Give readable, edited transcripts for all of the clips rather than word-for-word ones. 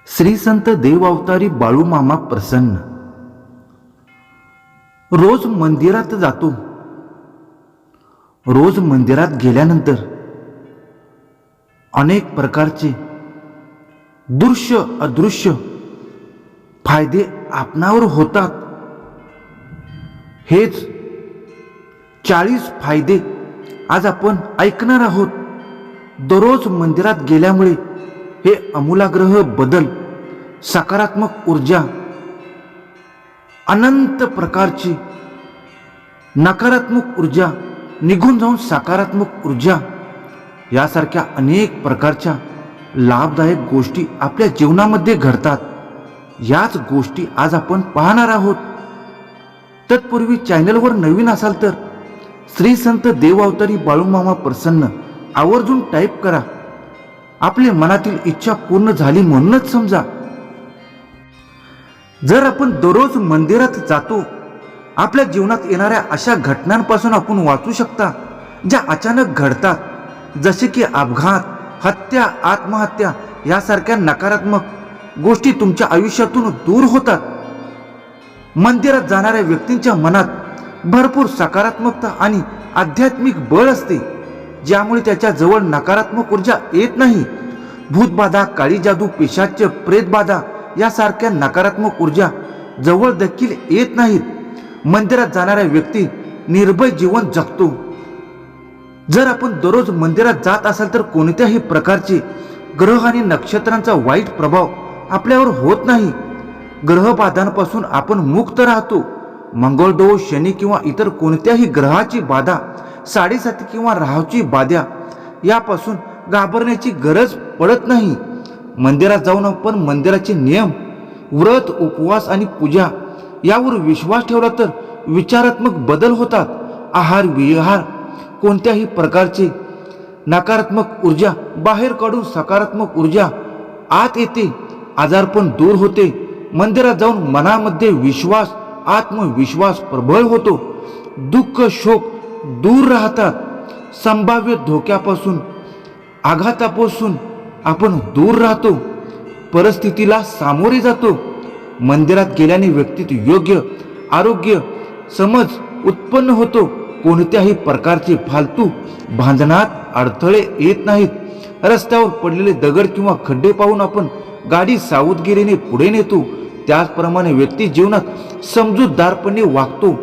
श्री संत देवअवतारी बाळूमामा प्रसन्न रोज मंदिरात जातो. रोज मंदिरात गेल्यानंतर अनेक प्रकारचे दृश्य अदृश्य फायदे आपणावर होतात. हेच 40 फायदे आज आपण ऐकणार आहोत. दररोज मंदिरात गेल्यामुळे हे आमूलाग्र बदल, सकारात्मक ऊर्जा, अनंत प्रकारची नकारात्मक ऊर्जा निघून जाऊन सकारात्मक ऊर्जा यासारख्या अनेक प्रकारच्या लाभदायक गोष्टी आपल्या जीवनामध्ये घडतात. याच गोष्टी आज आपण पाहणार आहोत. तत्पूर्वी चॅनलवर नवीन असाल तर श्री संत देवअवतारी बाळूमामा प्रसन्न आवर्जून टाईप करा. आपल्या मनातील इच्छा पूर्ण झाली म्हणूनच समजा. जर आपण दररोज मंदिरात जातो, आपल्या जीवनात येणाऱ्या अशा घटनांपासून आपण वाचू शकता ज्या अचानक घडतात, जसे की अपघात, हत्या, आत्महत्या यासारख्या नकारात्मक गोष्टी तुमच्या आयुष्यातून दूर होतात. मंदिरात जाणाऱ्या व्यक्तींच्या मनात भरपूर सकारात्मकता आणि आध्यात्मिक बळ असते, ज्यामुळे त्याच्या जवळ नकारात्मक ऊर्जा येत नाही. भूतबाधा, काळी जादू, पिशाच, प्रेतबाधा यासारख्या नकारात्मक ऊर्जा जवळ देखील येत नाहीत. मंदिरात जाणाऱ्या व्यक्ती निर्भय जीवन जगतो. जर आपण दररोज मंदिरात जात असाल तर कोणत्याही प्रकारचे ग्रह आणि नक्षत्रांचा वाईट प्रभाव आपल्यावर होत नाही. ग्रहबाधांपासून आपण मुक्त राहतो. मंगळ दोष, शनी किंवा इतर कोणत्याही ग्रहाची बाधा, साडेसाती किंवा राहूची बाधा यापासून घाबरण्याची गरज पडत नाही. मंदिरात जाऊन आपण मंदिराचे नियम, व्रत, उपवास आणि पूजा यावर विश्वास ठेवला तर विचारात्मक बदल होतात. आहार विहार कोणत्याही प्रकारचे नकारात्मक ऊर्जा बाहेर काढून सकारात्मक ऊर्जा आत येते. आजारपण दूर होते. मंदिरात जाऊन मनामध्ये विश्वास, आत्मविश्वास प्रबळ होतो. दुःख, शोक दूर राहतात. संभाव्य धोक्यापासून, आघातापासून आपण दूर राहतो. परिस्थितीला सामोरे जातो. मंदिरात गेल्याने व्यक्तीत योग्य आरोग्य समज उत्पन्न होतो. कोणत्याही प्रकारचे फालतू भांडणात अडथळे येत नाहीत. रस्त्यावर पडलेले दगड किंवा खड्डे पाहून आपण गाडी सावधगिरीने पुढे नेतो. त्याचप्रमाणे व्यक्ती जीवनात समजूतदारपणे वागतो.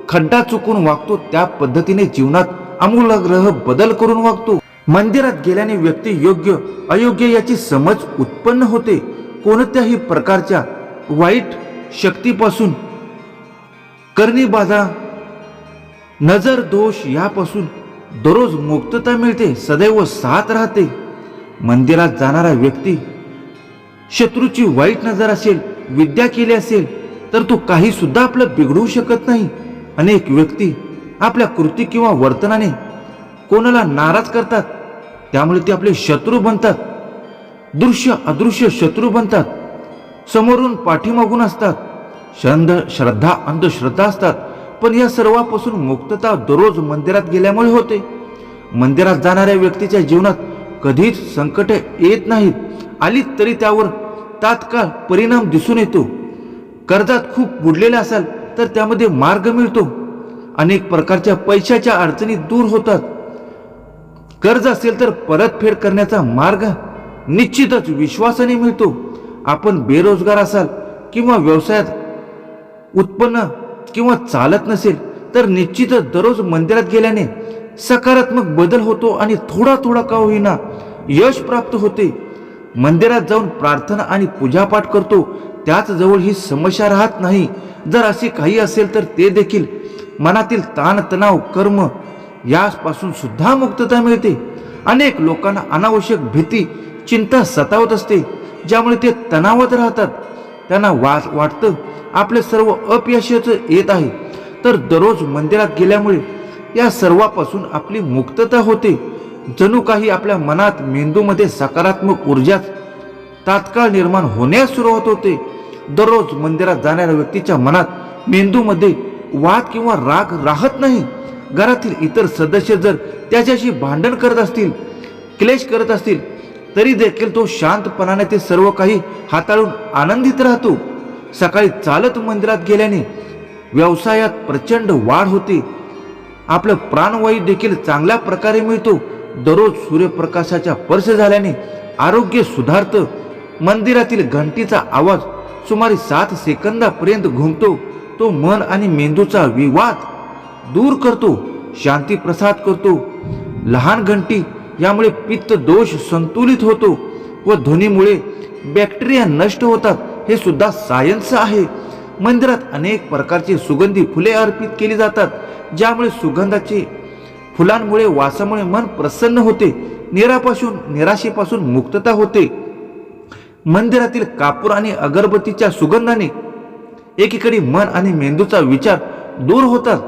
खड्डा चुकून वागतो, त्या पद्धतीने जीवनात आमूलाग्र बदल करून वागतो. मंदिरात गेल्याने व्यक्ती योग्य अयोग्य याची समज उत्पन्न होते. कोणत्याही प्रकारच्या वाईट शक्तीपासून, करणी बाधा, नजर दोष यापासून दररोज मुक्तता मिळते. सदैव साथ राहते. मंदिरात जाणारा व्यक्ती शत्रूची वाईट नजर असेल, विद्या केली असेल तर तो काही सुद्धा आपलं बिघडवू शकत नाही. अनेक व्यक्ती आपल्या कृती किंवा वर्तनाने कोणाला नाराज करतात, त्यामुळे ते आपले शत्रू बनतात. दृश्य अदृश्य शत्रू बनतात. समोरून पाठीमागून असतात. श्रद्धा अंधश्रद्धा असतात. पण या सर्वांपासून मुक्तता दररोज मंदिरात गेल्यामुळे होते. मंदिरात जाणाऱ्या व्यक्तीच्या जीवनात कधीच संकट येत नाहीत. आली तरी त्यावर तात्काळ परिणाम दिसून येतो. कर्जात खूप बुडलेले असाल तर त्यामध्ये मार्ग मिळतो. अनेक प्रकारच्या पैशाच्या अडचणी दूर होतात. कर्ज असेल तर परतफेड करण्याचा मार्ग निश्चितच विश्वासाने मिळतो. आपण बेरोजगार असाल किंवा व्यवसायात उत्पन्न किंवा चालत नसेल तर निश्चितच दररोज मंदिरात गेल्याने सकारात्मक बदल होतो आणि थोडा थोडा का होईना यश प्राप्त होते. मंदिरात जाऊन प्रार्थना आणि पूजापाठ करतो, त्याच जवळ ही समस्या राहत नाही. जर असे काही असेल तर ते देखील मनातील ताणतणाव, कर्म यापासून सुद्धा मुक्तता मिळते. अनेक लोकांना अनावश्यक भीती, चिंता सतावत असते, ज्यामुळे ते तणावात राहतात. त्यांना वाटतं आपले सर्व अपयशच येत आहे. तर दररोज मंदिरात गेल्यामुळे या सर्वापासून आपली मुक्तता होते. जणू काही आपल्या मनात, मेंदूमध्ये सकारात्मक ऊर्जा तात्काळ निर्माण होण्यास सुरुवात होते. दररोज मंदिरात जाणाऱ्या व्यक्तीच्या मनात, मेंदूमध्ये वाद किंवा राग राहत नाही. घरातील इतर सदस्य जर त्याच्याशी भांडण करत असतील, क्लेश करत असतील तरी देखील तो शांतपणाने ते सर्व काही हाताळून आनंदित राहतो. सकाळी चालत मंदिरात गेल्याने व्यवसायात प्रचंड वाढ होते. आपलं प्राणवायू देखील चांगल्या प्रकारे मिळतो. दररोज सूर्यप्रकाशाचा स्पर्श झाल्याने आरोग्य सुधारतं. मंदिरातील घंटीचा आवाज सुमारे 7 सेकंदापर्यंत घुमतो. तो मन आणि मेंदूचा विवाद दूर करतो, शांती प्रसाद करतो. लहान घंटी यामुळे पित्त दोष संतुलित होतो व ध्वनीमुळे बॅक्टेरिया नष्ट होतात. हे सुद्धा सायन्स आहे. मंदिरात अनेक प्रकारची सुगंधी फुले अर्पित केली जातात, ज्यामुळे सुगंधाचे फुलांमुळे वासामुळे मन प्रसन्न होते. निराशेपासून मुक्तता होते. मंदिरातील कापूर आणि अगरबत्तीच्या सुगंधाने एकीकडे मन आणि मेंदूचा विचार दूर होतात,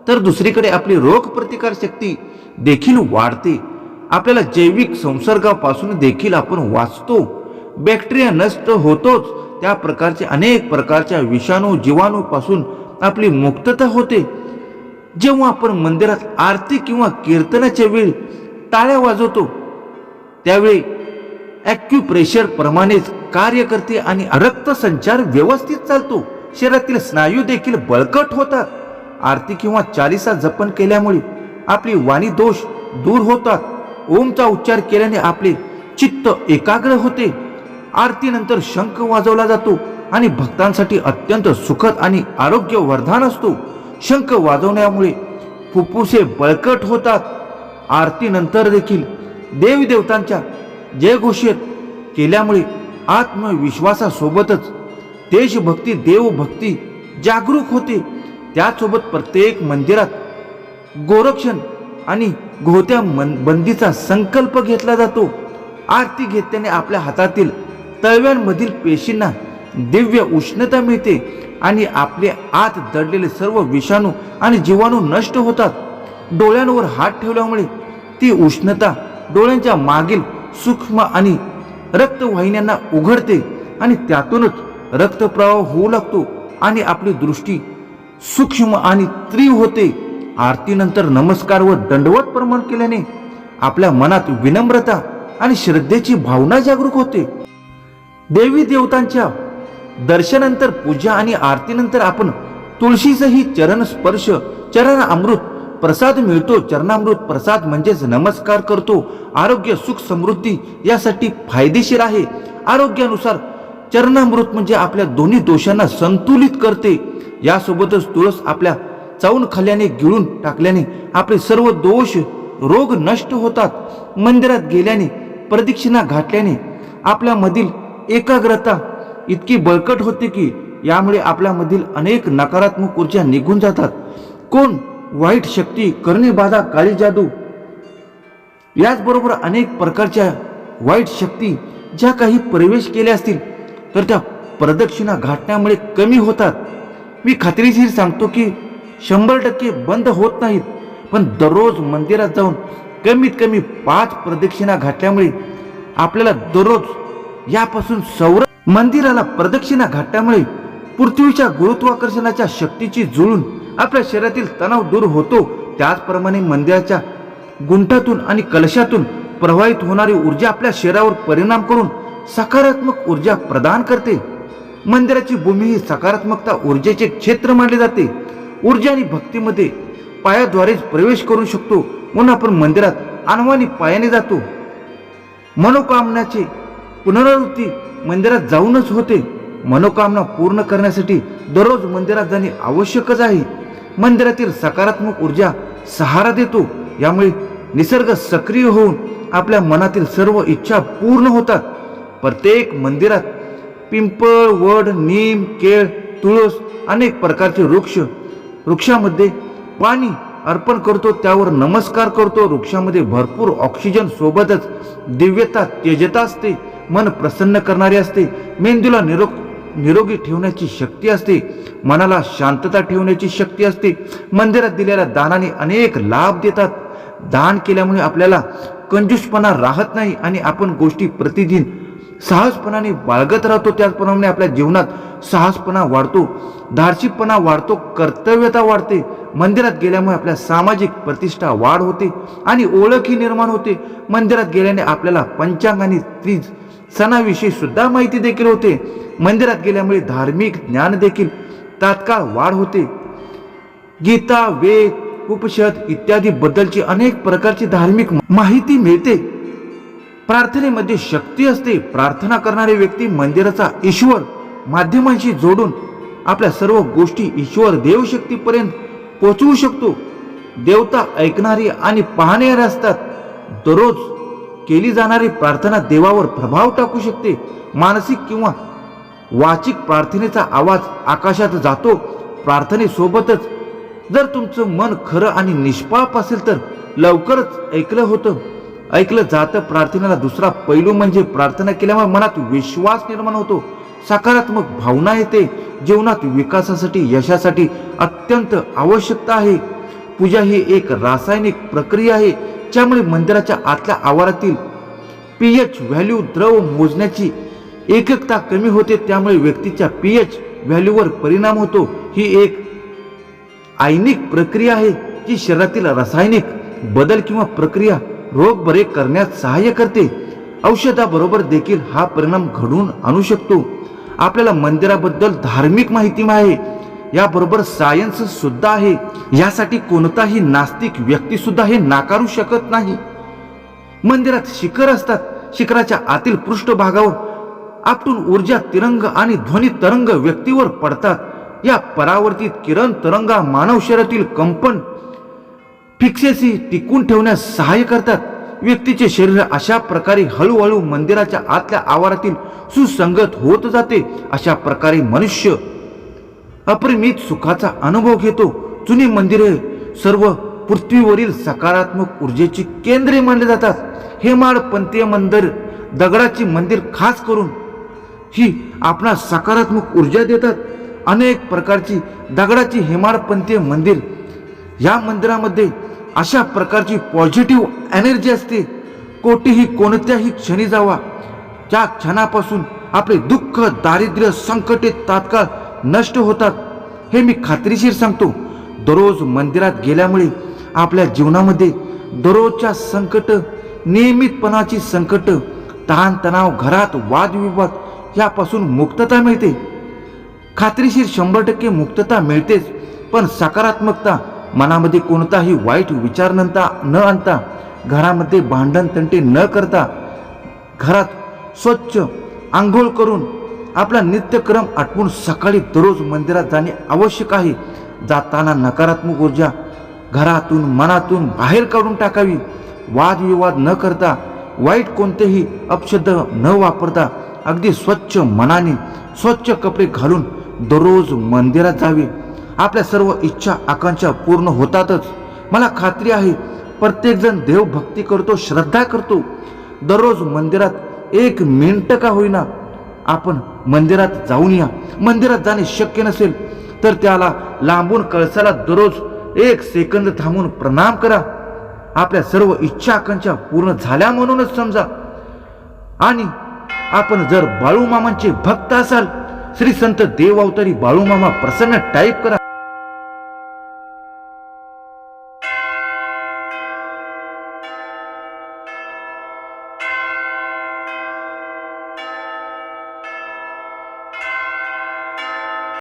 तर दुसरीकडे आपली रोग प्रतिकार शक्ती देखील वाढते. आपल्याला जैविक संसर्गापासून देखील आपण वाचतो. बॅक्टेरिया नष्ट होतोच, त्या प्रकारचे अनेक प्रकारच्या विषाणू जीवाणूपासून आपली मुक्तता होते. जेव्हा आपण मंदिरात आरती किंवा कीर्तनाच्या वेळी टाळ्या वाजवतो, त्यावेळी ॲक्युप्रेशर प्रमाणेच कार्य करते आणि रक्तसंचार व्यवस्थित चालतो. शरीरातील स्नायू देखील बळकट होतात. आरती किंवा चालीसा जपन केल्यामुळे आपली वाणी दोष दूर होतात. ओमचा उच्चार केल्याने आपले चित्त एकाग्र होते. आरतीनंतर शंख वाजवला जातो आणि भक्तांसाठी अत्यंत सुखद आणि आरोग्य वरदान असतो. शंख वाजवण्यामुळे फुफ्फुसे बळकट होतात. आरतीनंतर देखील देवी देवतांच्या जयघोषित केल्यामुळे आत्मविश्वासासोबतच देशभक्ती देवभक्ती जागरूक होते. त्यासोबत प्रत्येक मंदिरात गोरक्षण आणि घोत्या बंदीचा संकल्प घेतला जातो. आरती घेतल्याने आपल्या हातातील तळव्यांमधील पेशींना दिव्य उष्णता मिळते आणि आपले आत दडलेले सर्व विषाणू आणि जीवाणू नष्ट होतात. डोळ्यांवर हात ठेवल्यामुळे ती उष्णता डोळ्यांच्या मागील सूक्ष्म आणि रक्तवाहिन्यांना उघडते आणि त्यातूनच रक्तप्रवाह होऊ लागतो आणि आपली दृष्टी सूक्ष्म आणि तीव्र होते. आरतीनंतर नमस्कार व दंडवत प्रमाण केल्याने आपल्या मनात विनम्रता आणि श्रद्धेची भावना जागरूक होते. देवी देवतांच्या दर्शनानंतर पूजा आणि आरतीनंतर आपण तुळशीचंही चरण स्पर्श चरण अमृत प्रसाद मिळतो. चरणामृत प्रसाद म्हणजेच नमस्कार करतो. आरोग्य सुख समृद्धी यासाठी फायदेशीर आहे. आरोग्यानुसार चरणामृत म्हणजे आपल्या दोन्ही दोषांना संतुलित करते. यासोबतच तुळस आपल्या चावून खाल्ल्याने गिळून टाकल्याने आपले सर्व दोष रोग नष्ट होतात. मंदिरात गेल्याने प्रदक्षिणा घातल्याने आपल्यामधील एकाग्रता इतकी बळकट होते की यामुळे आपल्यामधील अनेक नकारात्मक ऊर्जा निघून जातात. कोण वाईट शक्ती करणी बाधा काळी जादू याचबरोबर अनेक प्रकारच्या वाईट शक्ती ज्या काही प्रवेश केल्या असतील तर त्या प्रदक्षिणा घातल्यामुळे कमी होतात. मी खात्रीशीर सांगतो की 100% बंद होत नाहीत, पण दररोज मंदिरात जाऊन कमीत कमी 5 प्रदक्षिणा घातल्यामुळे आपल्याला दररोज यापासून मंदिराला प्रदक्षिणा घातल्यामुळे पृथ्वीच्या गुरुत्वाकर्षणाच्या शक्तीची जुळून आपल्या शरीरातील तणाव दूर होतो. त्याचप्रमाणे मंदिराच्या गुंठातून आणि कलशातून प्रवाहित होणारी ऊर्जा आपल्या शरीरावर परिणाम करून सकारात्मक ऊर्जा प्रदान करते. मंदिराची भूमी ही सकारात्मकता ऊर्जेचे क्षेत्र मानले जाते. ऊर्जा आणि भक्तीमध्ये पायाद्वारेच प्रवेश करू शकतो, म्हणून आपण मंदिरात अनवाणी पायाने जातो. मनोकामनाची पुनरावृत्ती मंदिरात जाऊनच होते. मनोकामना पूर्ण करण्यासाठी दररोज मंदिरात जाणे आवश्यकच आहे. मंदिरातील सकारात्मक ऊर्जा सहारा देतो. यामुळे निसर्ग सक्रिय होऊन आपल्या मनातील सर्व इच्छा पूर्ण होतात. प्रत्येक मंदिरात पिंपळ, वड, नीम, केळ, तुळस अनेक प्रकारचे वृक्षामध्ये पाणी अर्पण करतो, त्यावर नमस्कार करतो. वृक्षामध्ये भरपूर ऑक्सिजन सोबतच दिव्यता तेजता असते. मन प्रसन्न करणारे असते. मेंदूला निरोगी ठेवण्याची शक्ती असते. मनाला शांतता ठेवण्याची शक्ती असते. मंदिरात दिलेल्या दानाने अनेक लाभ देतात. दान केल्यामुळे आपल्याला कंजूसपणा राहत नाही आणि आपण गोष्टी प्रतिदिन साहसपणाने बाळगत राहतो. त्याचप्रमाणे आपल्या जीवनात साहसपणा वाढतो, धाडसीपणा वाढतो, कर्तव्यता वाढते. मंदिरात गेल्यामुळे आपल्या सामाजिक प्रतिष्ठा वाढ होते आणि ओळखही निर्माण होते. मंदिरात गेल्याने आपल्याला पंचांग आणि तीज सणाविषयी सुद्धा माहिती देखील होते. मंदिरात गेल्यामुळे धार्मिक ज्ञान देखील तात्काळ वाढ होते. गीता, वेद, उपनिषद इत्यादी बद्दलची अनेक प्रकारची धार्मिक माहिती मिळते. प्रार्थनेमध्ये शक्ती असते. प्रार्थना करणारी व्यक्ती मंदिराचा ईश्वर माध्यमांशी जोडून आपल्या सर्व गोष्टी ईश्वर देवशक्तीपर्यंत पोहोचवू शकतो. देवता ऐकणारी आणि पाहणारी असतात. दररोज केली जाणारी प्रार्थना देवावर प्रभाव टाकू शकते. मानसिक किंवा वाचिक प्रार्थनेचा आवाज आकाशात जातो. प्रार्थनेसोबतच जर तुमचं मन खरं आणि निष्पाप असेल तर लवकरच ऐकलं जातं. प्रार्थनेला दुसरा पैलू म्हणजे प्रार्थना केल्यामुळे मनात विश्वास निर्माण होतो. सकारात्मक भावना येते. जीवनात विकासासाठी यशासाठी अत्यंत आवश्यकता आहे. पूजा ही एक रासायनिक प्रक्रिया आहे ज्यामुळे मंदिराच्या आतल्या आवारातील पीएच व्हॅल्यू द्रव मोजण्याची एककता कमी होते. त्यामुळे व्यक्तीच्या पीएच व्हॅल्यूवर परिणाम होतो. ही एक आयनिक प्रक्रिया आहे जी शरीरातील रासायनिक बदल किंवा प्रक्रिया रोग बरे करण्यास सहाय्य करते. औषधाबरोबर देखील हा परिणाम घडवून आणू शकतो. आपल्याला मंदिराबद्दल धार्मिक माहिती आहे, याबरोबर सायन्स सुद्धा आहे. यासाठी कोणताही नास्तिक व्यक्ती सुद्धा हे नाकारू शकत नाही. मंदिरात शिखर असतात. शिखराच्या आतील पृष्ठभागावर आपटून ऊर्जा तिरंग आणि ध्वनी तरंग व्यक्तीवर पडतात. या परावर्तित किरण तरंगा मानव शरीरातील कंपन फिक्सेसी टिकून ठेवण्यास सहाय्य करतात. व्यक्तीचे शरीर अशा प्रकारे हळूहळू मंदिराच्या आतल्या आवारातील सुसंगत होत जाते. अशा प्रकारे मनुष्य अपरिमित सुखाचा अनुभव घेतो. जुनी मंदिरे सर्व पृथ्वीवरील सकारात्मक ऊर्जेची केंद्रे मानली जातात. हेमाडपंथीय मंदिर दगडाची मंदिर खास करून ही आपणास सकारात्मक ऊर्जा देतात. अनेक प्रकारची दगडाची हेमाडपंथीय मंदिर, या मंदिरामध्ये अशा प्रकारची पॉझिटिव्ह एनर्जी असते. कोणत्याही क्षणी जावा, त्या क्षणापासून आपले दुःख, दारिद्र्य, संकटे तात्काळ नष्ट होतात. हे मी खात्रीशीर सांगतो. दररोज मंदिरात गेल्यामुळे आपल्या जीवनामध्ये दररोजच्या संकट, नियमितपणाची संकट, ताणतणाव, घरात वादविवाद यापासून मुक्तता मिळते. खात्रीशीर 100% मुक्तता मिळतेच. पण सकारात्मकता, मनामध्ये कोणताही वाईट विचार न आणता, घरामध्ये भांडण तंटे न करता, घरात स्वच्छ आंघोळ करून आपला नित्यक्रम आटपून सकाळी दररोज मंदिरात जाणे आवश्यक आहे. जाताना नकारात्मक ऊर्जा घरातून, मनातून बाहेर काढून टाकावी. वादविवाद न करता, वाईट कोणतेही अपशब्द न वापरता, अगदी स्वच्छ मनाने, स्वच्छ कपडे घालून दररोज मंदिरात जावे. आपल्या सर्व इच्छा, आकांक्षा पूर्ण होतातच. मला खात्री आहे प्रत्येकजण देवभक्ती करतो, श्रद्धा करतो. दररोज मंदिरात 1 मिनिट का होईना आपण मंदिरात जाऊन या. मंदिरात जाणे शक्य नसेल तर त्याला लांबून कळसाला दररोज 1 सेकंद थांबून प्रणाम करा. आपल्या सर्व इच्छा, आकांक्षा पूर्ण झाल्या म्हणूनच समजा. आणि आपण जर बाळूमामांचे भक्त असाल, श्री संत देव अवतारी बाळूमामा प्रसन्न टाईप करा.